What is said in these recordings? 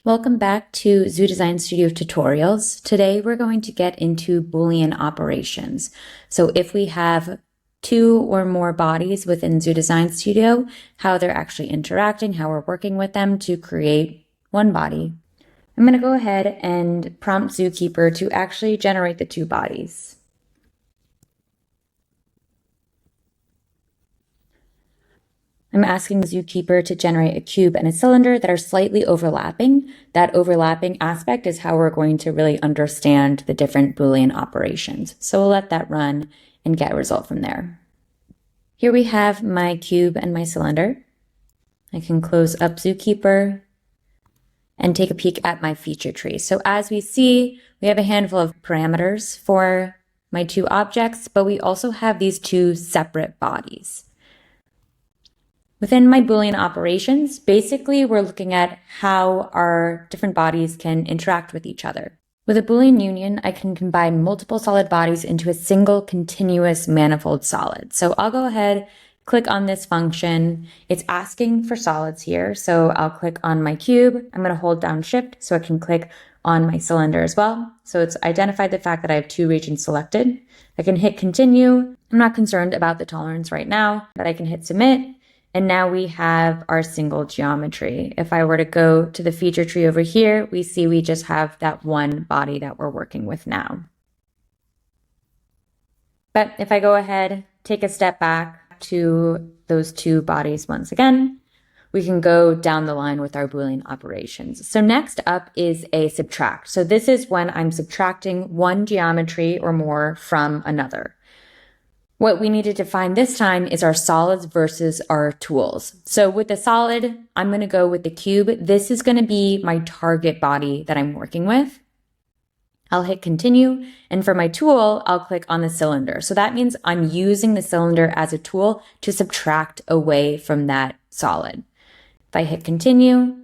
Welcome back to Zoo Design Studio tutorials. Today we're going to get into Boolean operations. So if we have two or more bodies within Zoo Design Studio, how they're actually interacting, how we're working with them to create one body. I'm going to go ahead and prompt Zookeeper to actually generate the two bodies. I'm asking Zookeeper to generate a cube and a cylinder that are slightly overlapping. That overlapping aspect is how we're going to really understand the different Boolean operations. So we'll let that run and get a result from there. Here we have my cube and my cylinder. I can close up Zookeeper and take a peek at my feature tree. So as we see, we have a handful of parameters for my two objects, but we also have these two separate bodies. Within my Boolean operations, basically we're looking at how our different bodies can interact with each other. With a Boolean union, I can combine multiple solid bodies into a single continuous manifold solid. So I'll go ahead, click on this function. It's asking for solids here. So I'll click on my cube. I'm going to hold down Shift so I can click on my cylinder as well. So it's identified the fact that I have two regions selected. I can hit continue. I'm not concerned about the tolerance right now, but I can hit submit. And now we have our single geometry. If I were to go to the feature tree over here, we see we just have that one body that we're working with now. But if I go ahead, take a step back to those two bodies once again, we can go down the line with our Boolean operations. So next up is a subtract. So this is when I'm subtracting one geometry or more from another. What we need to define this time is our solids versus our tools. So with the solid, I'm going to go with the cube. This is going to be my target body that I'm working with. I'll hit continue. And for my tool, I'll click on the cylinder. So that means I'm using the cylinder as a tool to subtract away from that solid. If I hit continue,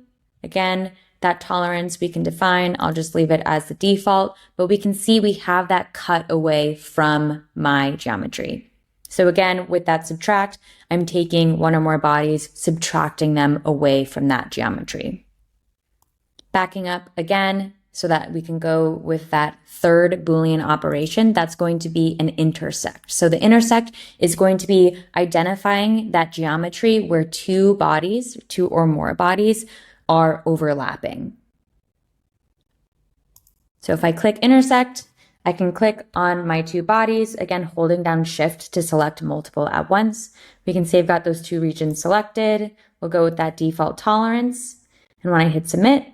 again, that tolerance we can define. I'll just leave it as the default, but we can see we have that cut away from my geometry. So again, with that subtract, I'm taking one or more bodies, subtracting them away from that geometry. Backing up again so that we can go with that third Boolean operation, that's going to be an intersect. So the intersect is going to be identifying that geometry where two bodies, two or more bodies, are overlapping. So if I click intersect, I can click on my two bodies, again, holding down Shift to select multiple at once. We can say I've got those two regions selected. We'll go with that default tolerance. And when I hit submit,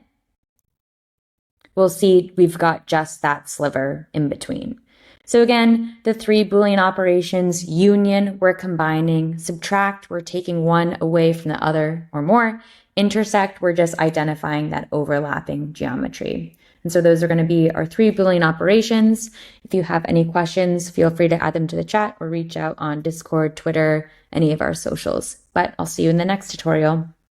we'll see we've got just that sliver in between. So again, the three Boolean operations, union, we're combining, subtract, we're taking one away from the other or more, intersect, we're just identifying that overlapping geometry. And so those are going to be our three Boolean operations. If you have any questions, feel free to add them to the chat or reach out on Discord, Twitter, any of our socials. But I'll see you in the next tutorial.